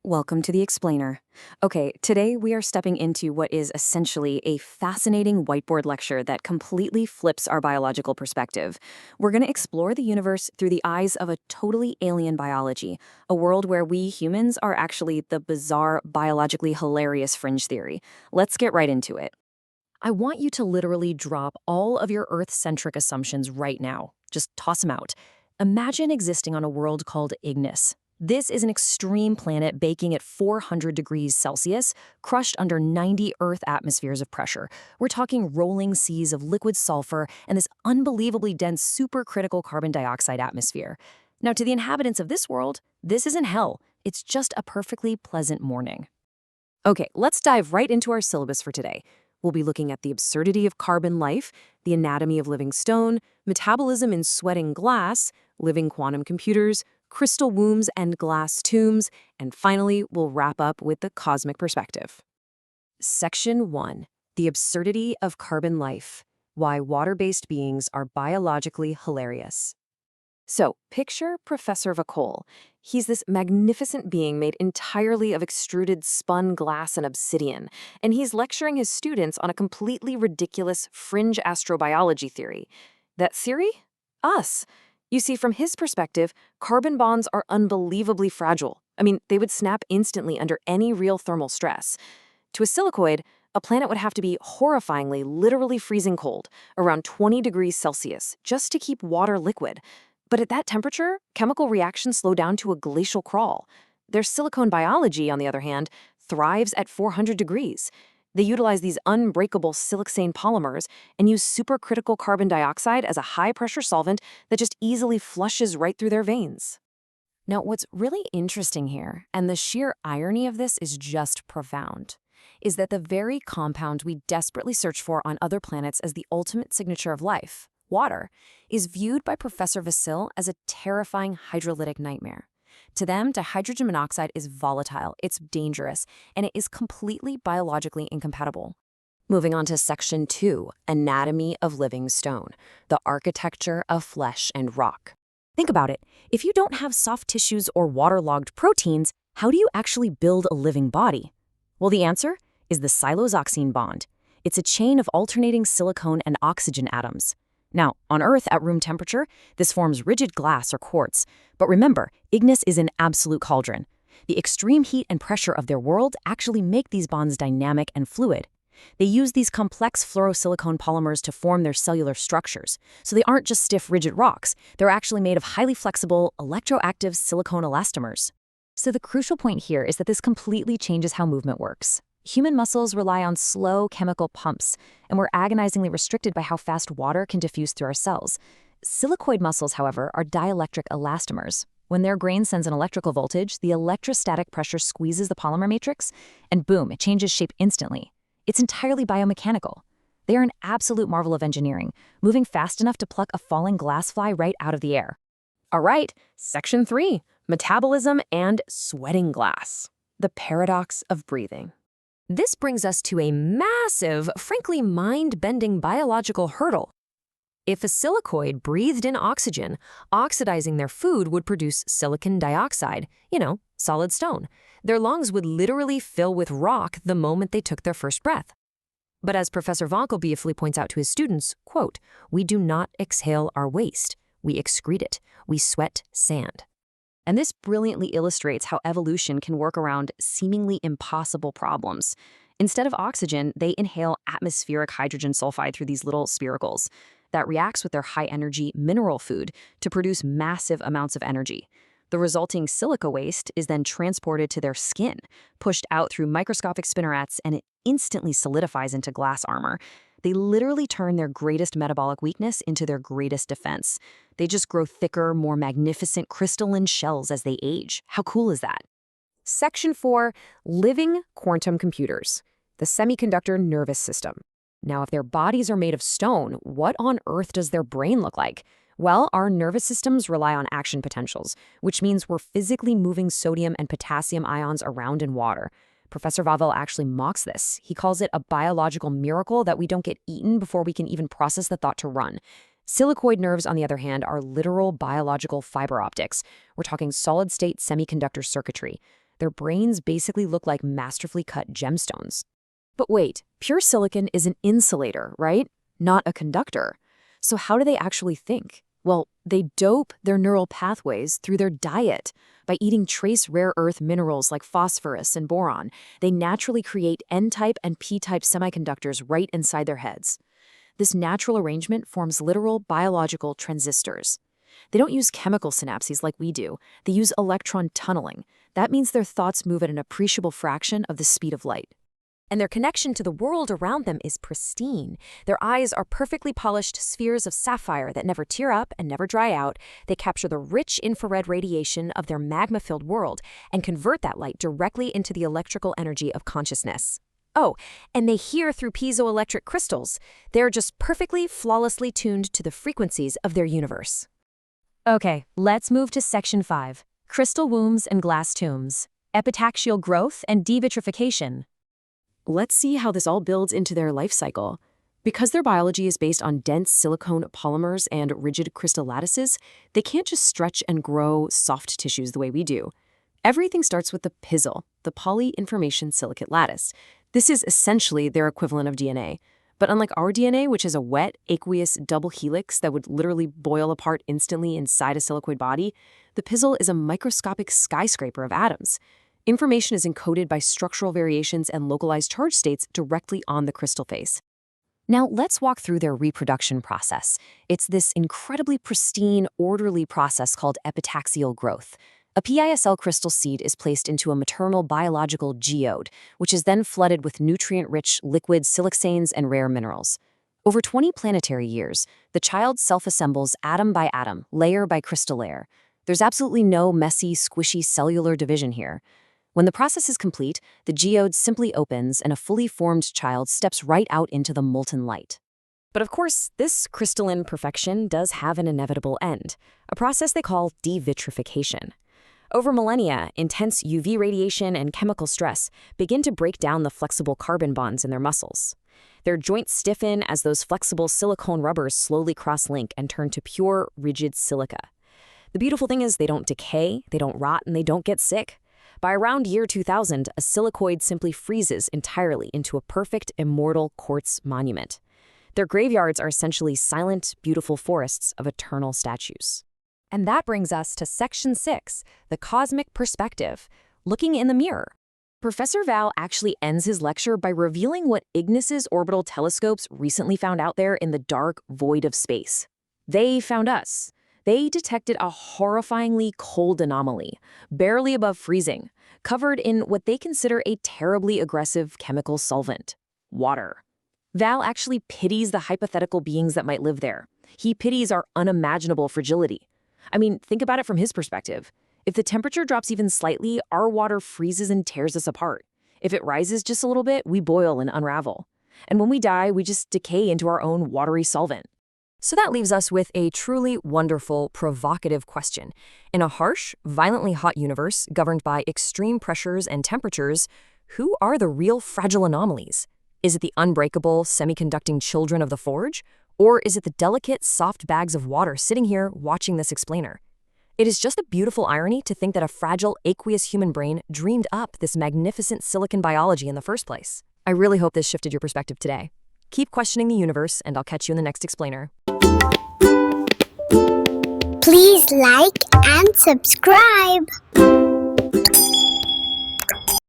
Welcome to the Explainer. Okay, today we are stepping into what is essentially a fascinating whiteboard lecture that completely flips our biological perspective. We're going to explore the universe through the eyes of a totally alien biology, a world where we humans are actually the bizarre, biologically hilarious fringe theory. Let's get right into it. I want you to literally drop all of your Earth-centric assumptions right now. Just toss them out. Imagine existing on a world called Ignis. This is an extreme planet baking at 400 degrees Celsius, crushed under 90 Earth atmospheres of pressure. We're talking rolling seas of liquid sulfur and this unbelievably dense supercritical carbon dioxide atmosphere. Now, to the inhabitants of this world, this isn't hell. It's just a perfectly pleasant morning. Okay, let's dive right into our syllabus for today. We'll be looking at the absurdity of carbon life, the anatomy of living stone, metabolism in sweating glass, living quantum computers, crystal wombs and glass tombs, and finally, we'll wrap up with the cosmic perspective. Section 1. The absurdity of carbon life. Why water-based beings are biologically hilarious. So, picture Professor Vael. He's this magnificent being made entirely of extruded spun glass and obsidian, and he's lecturing his students on a completely ridiculous fringe astrobiology theory. That theory? Us. You see, from his perspective, carbon bonds are unbelievably fragile. I mean, they would snap instantly under any real thermal stress. To a silicoid, a planet would have to be horrifyingly, literally freezing cold, around 20 degrees Celsius, just to keep water liquid. But at that temperature, chemical reactions slow down to a glacial crawl. Their silicone biology, on the other hand, thrives at 400 degrees. They utilize these unbreakable siloxane polymers and use supercritical carbon dioxide as a high-pressure solvent that just easily flushes right through their veins. Now, what's really interesting here, and the sheer irony of this is just profound, is that the very compound we desperately search for on other planets as the ultimate signature of life, water, is viewed by Professor Vael as a terrifying hydrolytic nightmare. To them, dihydrogen monoxide is volatile, it's dangerous, and it is completely biologically incompatible. Moving on to Section 2, Anatomy of Living Stone, the architecture of flesh and rock. Think about it. If you don't have soft tissues or waterlogged proteins, how do you actually build a living body? Well, the answer is the siloxane bond. It's a chain of alternating silicone and oxygen atoms. Now, on Earth at room temperature, this forms rigid glass or quartz. But remember, Ignis is an absolute cauldron. The extreme heat and pressure of their world actually make these bonds dynamic and fluid. They use these complex fluorosilicone polymers to form their cellular structures. So they aren't just stiff, rigid rocks. They're actually made of highly flexible, electro-active silicone elastomers. So the crucial point here is that this completely changes how movement works. Human muscles rely on slow chemical pumps, and we're agonizingly restricted by how fast water can diffuse through our cells. Silicoid muscles, however, are dielectric elastomers. When their grain sends an electrical voltage, the electrostatic pressure squeezes the polymer matrix, and boom, it changes shape instantly. It's entirely biomechanical. They are an absolute marvel of engineering, moving fast enough to pluck a falling glassfly right out of the air. All right, Section 3, Metabolism and Sweating Glass, the paradox of breathing. This brings us to a massive, frankly mind-bending biological hurdle. If a silicoid breathed in oxygen, oxidizing their food would produce silicon dioxide, solid stone. Their lungs would literally fill with rock the moment they took their first breath. But as Professor Vael beautifully points out to his students, quote, "We do not exhale our waste. We excrete it. We sweat sand." And this brilliantly illustrates how evolution can work around seemingly impossible problems. Instead of oxygen, they inhale atmospheric hydrogen sulfide through these little spiracles that reacts with their high-energy mineral food to produce massive amounts of energy. The resulting silica waste is then transported to their skin, pushed out through microscopic spinnerets, and it instantly solidifies into glass armor. They literally turn their greatest metabolic weakness into their greatest defense. They just grow thicker, more magnificent crystalline shells as they age. How cool is that? Section 4, Living Quantum Computers, the Semiconductor Nervous System. Now, if their bodies are made of stone, what on earth does their brain look like? Well, our nervous systems rely on action potentials, which means we're physically moving sodium and potassium ions around in water. Professor Vael actually mocks this. He calls it a biological miracle that we don't get eaten before we can even process the thought to run. Silicoid nerves, on the other hand, are literal biological fiber optics. We're talking solid-state semiconductor circuitry. Their brains basically look like masterfully cut gemstones. But wait, pure silicon is an insulator, right? Not a conductor. So how do they actually think? Well, they dope their neural pathways through their diet. By eating trace rare earth minerals like phosphorus and boron, they naturally create N-type and P-type semiconductors right inside their heads. This natural arrangement forms literal biological transistors. They don't use chemical synapses like we do. They use electron tunneling. That means their thoughts move at an appreciable fraction of the speed of light. And their connection to the world around them is pristine. Their eyes are perfectly polished spheres of sapphire that never tear up and never dry out. They capture the rich infrared radiation of their magma-filled world and convert that light directly into the electrical energy of consciousness. Oh, and they hear through piezoelectric crystals. They're just perfectly, flawlessly tuned to the frequencies of their universe. Okay, let's move to Section 5. Crystal wombs and glass tombs. Epitaxial growth and devitrification. Let's see how this all builds into their life cycle. Because their biology is based on dense silicone polymers and rigid crystal lattices, they can't just stretch and grow soft tissues the way we do. Everything starts with the PISL, the polyinformation silicate lattice. This is essentially their equivalent of DNA. But unlike our DNA, which is a wet, aqueous double helix that would literally boil apart instantly inside a silicoid body, the PISL is a microscopic skyscraper of atoms. Information is encoded by structural variations and localized charge states directly on the crystal face. Now let's walk through their reproduction process. It's this incredibly pristine, orderly process called epitaxial growth. A PISL crystal seed is placed into a maternal biological geode, which is then flooded with nutrient-rich liquid siloxanes and rare minerals. Over 20 planetary years, the child self-assembles atom by atom, layer by crystal layer. There's absolutely no messy, squishy cellular division here. When the process is complete, the geode simply opens and a fully formed child steps right out into the molten light. But of course, this crystalline perfection does have an inevitable end, a process they call devitrification. Over millennia, intense UV radiation and chemical stress begin to break down the flexible carbon bonds in their muscles. Their joints stiffen as those flexible silicone rubbers slowly cross-link and turn to pure, rigid silica. The beautiful thing is they don't decay, they don't rot, and they don't get sick. By around year 2000, a silicoid simply freezes entirely into a perfect, immortal quartz monument. Their graveyards are essentially silent, beautiful forests of eternal statues. And that brings us to Section 6, the cosmic perspective, looking in the mirror. Professor Vael actually ends his lecture by revealing what Ignis's orbital telescopes recently found out there in the dark void of space. They found us. They detected a horrifyingly cold anomaly, barely above freezing, covered in what they consider a terribly aggressive chemical solvent, water. Vael actually pities the hypothetical beings that might live there. He pities our unimaginable fragility. I mean, think about it from his perspective. If the temperature drops even slightly, our water freezes and tears us apart. If it rises just a little bit, we boil and unravel. And when we die, we just decay into our own watery solvent. So that leaves us with a truly wonderful, provocative question. In a harsh, violently hot universe governed by extreme pressures and temperatures, who are the real fragile anomalies? Is it the unbreakable, semiconducting children of the forge? Or is it the delicate, soft bags of water sitting here watching this explainer? It is just a beautiful irony to think that a fragile, aqueous human brain dreamed up this magnificent silicon biology in the first place. I really hope this shifted your perspective today. Keep questioning the universe, and I'll catch you in the next explainer. Please like and subscribe.